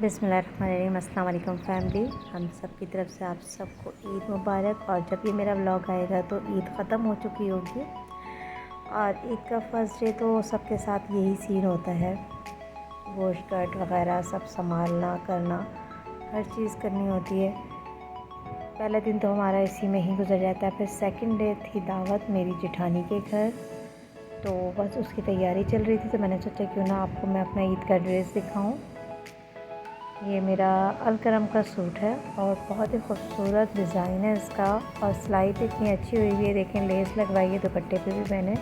बिस्मिल्लाहिर्रहमानिर्रहीम। अस्सलाम वालेकुम फैमिली। हम सब की तरफ से आप सबको ईद मुबारक। और जब ये मेरा व्लॉग आएगा तो ईद ख़त्म हो चुकी होगी। और ईद का फर्स्ट डे तो सबके साथ यही सीन होता है, गोश्त कट वग़ैरह सब संभालना करना, हर चीज़ करनी होती है। पहला दिन तो हमारा इसी में ही गुजर जाता है। फिर सेकंड डे थी दावत मेरी जेठानी के घर, तो बस उसकी तैयारी चल रही थी। तो मैंने सोचा क्यों ना आपको मैं अपना ईद का ड्रेस दिखाऊं। ये मेरा अलकरम का सूट है और बहुत ही खूबसूरत डिज़ाइन है इसका, और सिलाई भी इतनी अच्छी हुई है। देखें, लेस लगवाई है दुपट्टे पे भी मैंने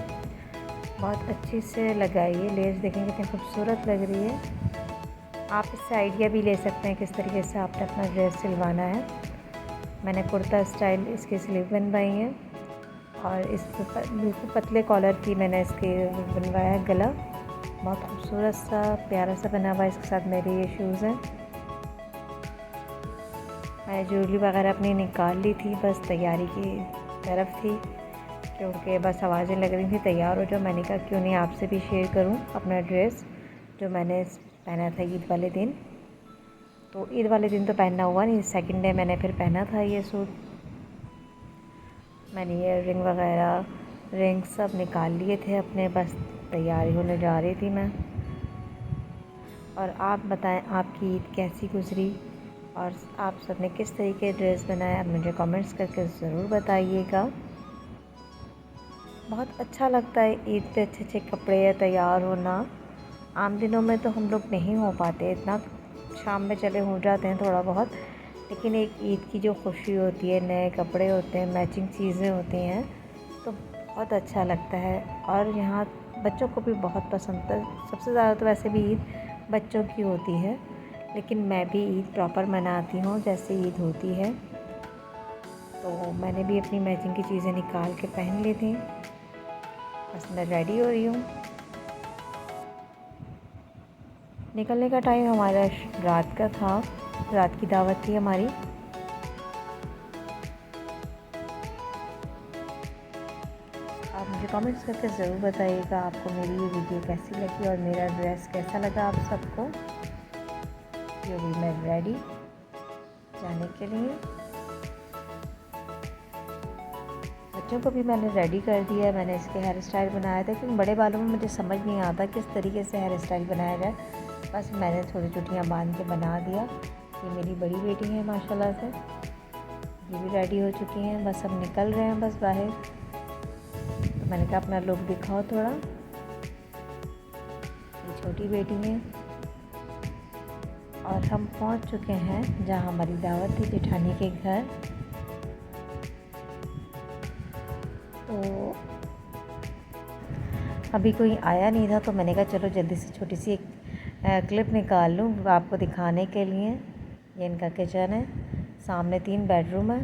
बहुत अच्छी से लगाई है। लेस देखें कितनी खूबसूरत लग रही है। आप इससे आइडिया भी ले सकते हैं किस तरीके से आपने अपना ड्रेस सिलवाना है। मैंने कुर्ता स्टाइल इसकी स्लीव बनवाई है और इस बिल्कुल पतले कॉलर की मैंने इसके बनवाया है गला। बहुत खूबसूरत सा प्यारा सा बना हुआ है। इसके साथ मेरे ये शूज़ हैं। मैं ज्वेलरी वगैरह अपनी निकाल ली थी, बस तैयारी की तरफ थी क्योंकि बस आवाज़ें लग रही थी तैयार हो जाओ। मैंने कहा क्यों नहीं आपसे भी शेयर करूं अपना ड्रेस जो मैंने पहना था ईद वाले दिन। तो ईद वाले दिन तो पहनना हुआ नहीं, सेकंड डे मैंने फिर पहना था ये सूट। मैंने ईयर रिंग वगैरह रिंग सब निकाल लिए थे अपने, बस तैयारी होने जा रही थी मैं। और आप बताएं आपकी ईद कैसी गुजरी और आप सब ने किस तरीके ड्रेस बनाया, आप मुझे कमेंट्स करके ज़रूर बताइएगा। बहुत अच्छा लगता है ईद पे अच्छे अच्छे कपड़े या तैयार होना। आम दिनों में तो हम लोग नहीं हो पाते इतना, शाम में चले हो जाते हैं थोड़ा बहुत, लेकिन एक ईद की जो खुशी होती है, नए कपड़े होते हैं, मैचिंग चीज़ें होती हैं, तो बहुत अच्छा लगता है। और यहाँ बच्चों को भी बहुत पसंद है। सबसे ज़्यादा तो वैसे भी ईद बच्चों की होती है, लेकिन मैं भी ईद प्रॉपर मनाती हूँ जैसे ईद होती है। तो मैंने भी अपनी मैचिंग की चीज़ें निकाल के पहन ली थी। बस मैं रेडी हो रही हूँ। निकलने का टाइम हमारा रात का था, रात की दावत थी हमारी। आप मुझे कमेंट्स करके ज़रूर बताइएगा आपको मेरी ये वीडियो कैसी लगी और मेरा ड्रेस कैसा लगा आप सबको। ये भी मैं रेडी जाने के लिए। बच्चों को भी मैंने रेडी कर दिया। मैंने इसके हेयर स्टाइल बनाया था क्योंकि बड़े बालों में मुझे समझ नहीं आता किस तरीके से हेयर स्टाइल बनाया जाए। बस मैंने थोड़ी चुटियाँ बांध के बना दिया। ये मेरी बड़ी बेटी है माशाल्लाह से, ये भी रेडी हो चुकी हैं। बस हम निकल रहे हैं बस बाहर। तो मैंने कहा अपना लुक दिखाओ थोड़ा। ये छोटी बेटी है और हम पहुंच चुके हैं जहां हमारी दावत थी, जेठानी के घर। तो अभी कोई आया नहीं था, तो मैंने कहा चलो जल्दी से छोटी सी एक क्लिप निकाल लूँ आपको दिखाने के लिए। ये इनका किचन है, सामने 3 बेडरूम है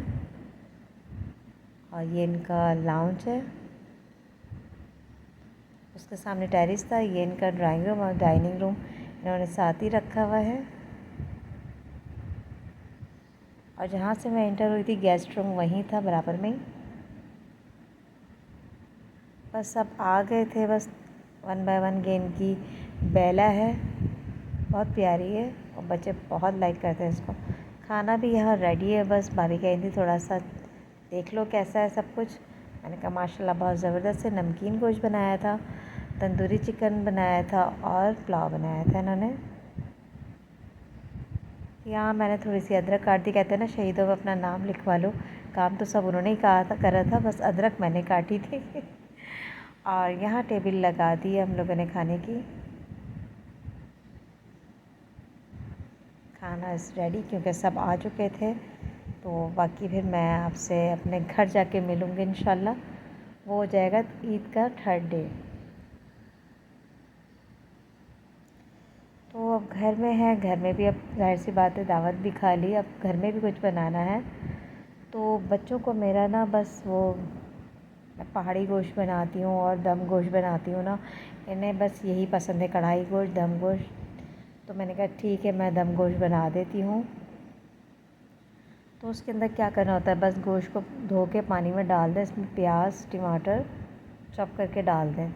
और ये इनका लाउंज है। उसके सामने टेरेस था। ये इनका ड्राइंग रूम और डाइनिंग रूम इन्होंने साथ ही रखा हुआ है। और जहाँ से मैं एंटर हुई थी गेस्ट रूम वहीं था बराबर में ही। बस सब आ गए थे, बस 1 बाय 1। ये इनकी बेला है, बहुत प्यारी है और बच्चे बहुत लाइक करते हैं इसको। खाना भी यहाँ रेडी है, बस भाभी कही थी थोड़ा सा देख लो कैसा है सब कुछ। मैंने कहा माशाल्लाह बहुत ज़बरदस्त है। नमकीन गोश्त बनाया था, तंदूरी चिकन बनाया था और पुलाव बनाया था इन्होंने। यहाँ मैंने थोड़ी सी अदरक काट दी। कहते हैं ना शहीदों में अपना नाम लिखवा लो, काम तो सब उन्होंने ही करा था, बस अदरक मैंने काटी थी। और यहाँ टेबल लगा दी है हम लोगों ने खाने की। खाना इस रेडी क्योंकि सब आ चुके थे। तो बाकी फिर मैं आपसे अपने घर जाके मिलूँगी इंशाल्लाह। वो हो जाएगा ईद का 3rd डे। तो अब घर में है, घर में भी अब ज़ाहिर सी बात है दावत भी खा ली, अब घर में भी कुछ बनाना है। तो बच्चों को मेरा ना बस वो मैं पहाड़ी गोश्त बनाती हूँ और दम गोश्त बनाती हूँ ना, इन्हें बस यही पसंद है, कढ़ाई गोश्त, दम गोश्त। तो मैंने कहा ठीक है मैं दम गोश्त बना देती हूँ। तो उसके अंदर क्या करना होता है, बस गोश्त को धो के पानी में डाल दें, इसमें प्याज टमाटर चॉप करके डाल दें।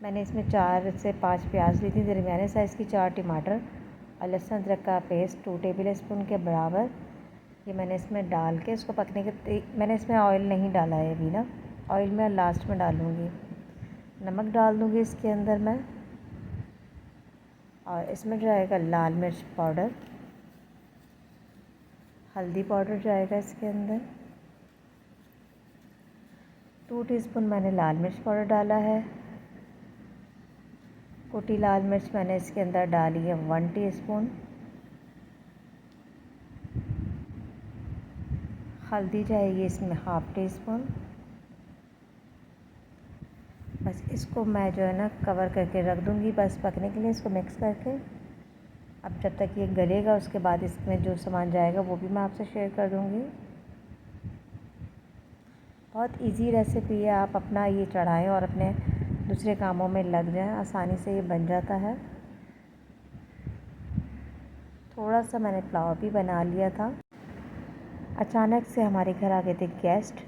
मैंने इसमें 4 से 5 प्याज ली थी, दरमियाने साइज़ की, 4 टमाटर और लहसुन अदरक का पेस्ट 2 टेबल स्पून के बराबर ये मैंने इसमें डाल के इसको पकने के मैंने इसमें ऑयल नहीं डाला है अभी ना, ऑयल मैं लास्ट में डालूँगी। नमक डाल दूँगी इसके अंदर मैं, और इसमें जाएगा लाल मिर्च पाउडर, हल्दी पाउडर जाएगा इसके अंदर, 2 टीस्पून मैंने लाल मिर्च पाउडर डाला है। कुटी लाल मिर्च मैंने इसके अंदर डाली है 1 टीस्पून। हल्दी जाएगी इसमें 1/2 टीस्पून। बस इसको मैं जो है ना कवर करके रख दूँगी बस पकने के लिए, इसको मिक्स करके। अब जब तक ये गलेगा उसके बाद इसमें जो सामान जाएगा वो भी मैं आपसे शेयर कर दूँगी। बहुत इजी रेसिपी है, आप अपना ये चढ़ाएं और अपने दूसरे कामों में लग जाएं, आसानी से ये बन जाता है। थोड़ा सा मैंने पुलाव भी बना लिया था। अचानक से हमारे घर आ गए थे गेस्ट,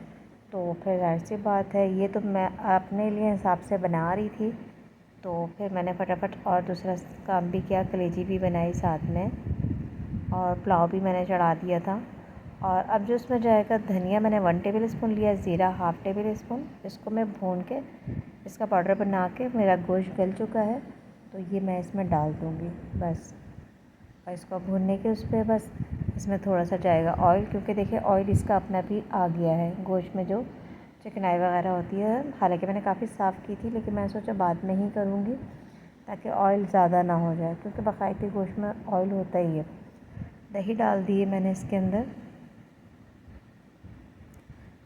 तो फिर ज़ाहिर सी बात है ये तो मैं अपने लिए हिसाब से बना रही थी, तो फिर मैंने फटाफट और दूसरा काम भी किया, कलेजी भी बनाई साथ में, और पुलाव भी मैंने चढ़ा दिया था। और अब जो इसमें जाएगा धनिया मैंने 1 टेबल स्पून लिया, ज़ीरा 1/2 टेबल स्पून। इसको मैं भून के इसका पाउडर बना के, मेरा गोश्त गल चुका है तो ये मैं इसमें डाल दूँगी बस। और इसको भूनने के उस पर बस इसमें थोड़ा सा जाएगा ऑयल, क्योंकि देखिए ऑयल इसका अपना भी आ गया है गोश्त में, जो चिकनाई वगैरह होती है। हालांकि मैंने काफ़ी साफ़ की थी लेकिन मैं सोचा बाद में ही करूँगी ताकि ऑयल ज़्यादा ना हो जाए, क्योंकि बाकायदे गोश्त में ऑयल होता ही है। दही डाल दिए मैंने इसके अंदर,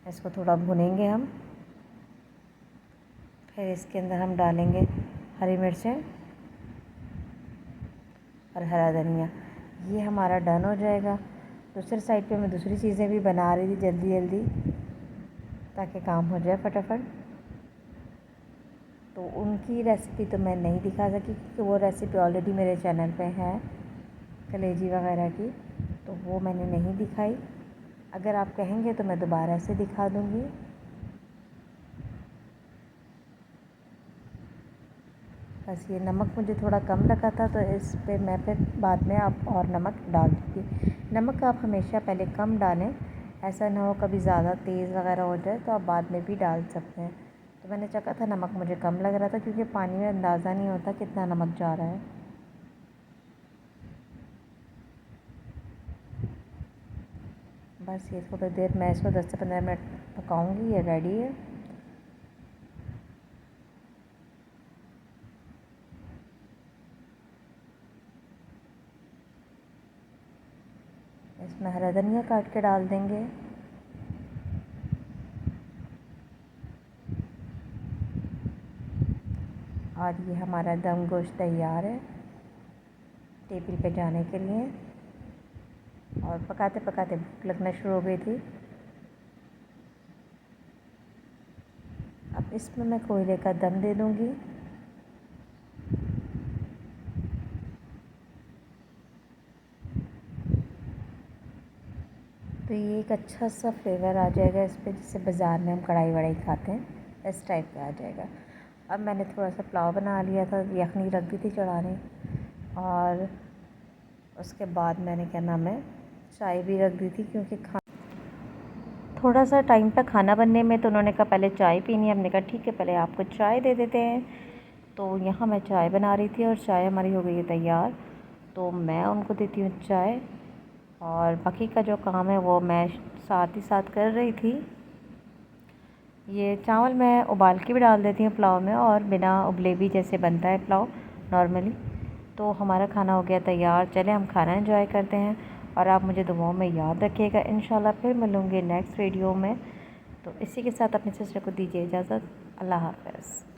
इसको थोड़ा भुनेंगे हम। फिर इसके अंदर हम डालेंगे हरी मिर्चें और हरा धनिया। ये हमारा डन हो जाएगा। दूसरी साइड पे मैं दूसरी चीज़ें भी बना रही थी जल्दी जल्दी ताकि काम हो जाए फटाफट। तो उनकी रेसिपी तो मैं नहीं दिखा सकी क्योंकि वो रेसिपी ऑलरेडी मेरे चैनल पे है कलेजी वगैरह की, तो वो मैंने नहीं दिखाई। अगर आप कहेंगे तो मैं दोबारा से दिखा दूँगी। बस ये नमक मुझे थोड़ा कम लगा था तो इस पे मैं फिर बाद में आप और नमक डाल दूँगी। नमक आप हमेशा पहले कम डालें, ऐसा ना हो कभी ज़्यादा तेज़ वगैरह हो जाए तो आप बाद में भी डाल सकते हैं। तो मैंने चखा था नमक मुझे कम लग रहा था क्योंकि पानी में अंदाज़ा नहीं होता कितना नमक जा रहा है। बस ये थोड़ी देर मैं इसको 10 से 15 मिनट पकाऊँगी, ये रेडी है। इसमें हरा धनिया काट के डाल देंगे। और ये हमारा दम गोश्त तैयार है टेबल पे जाने के लिए। और पकाते पकाते भूख लगना शुरू हो गई थी। अब इसमें मैं कोयले का दम दे दूँगी। तो ये एक अच्छा सा फ्लेवर आ जाएगा इस पर, जिससे बाज़ार में हम कढ़ाई वढ़ाई खाते हैं इस टाइप का आ जाएगा। अब मैंने थोड़ा सा पुलाव बना लिया था, यखनी रख दी थी चढ़ाने, और उसके बाद मैंने क्या नाम है चाय भी रख दी थी, क्योंकि थोड़ा सा टाइम था खाना बनने में, तो उन्होंने कहा पहले चाय पीनी है। हमने कहा ठीक है पहले आपको चाय दे देते हैं। तो यहाँ मैं चाय बना रही थी और चाय हमारी हो गई है तैयार, तो मैं उनको देती हूँ चाय, और बाकी का जो काम है वो मैं साथ ही साथ कर रही थी। ये चावल मैं उबाल के भी डाल देती हूँ पुलाव में, और बिना उबले भी जैसे बनता है पुलाव नॉर्मली। तो हमारा खाना हो गया तैयार। चलें हम खाना एंजॉय करते हैं, और आप मुझे दुआओं में याद रखिएगा। इंशाल्लाह फिर मिलूँगी नेक्स्ट वीडियो में। तो इसी के साथ अपने सिस्टर को दीजिए इजाज़त। अल्लाह हाफ़िज़।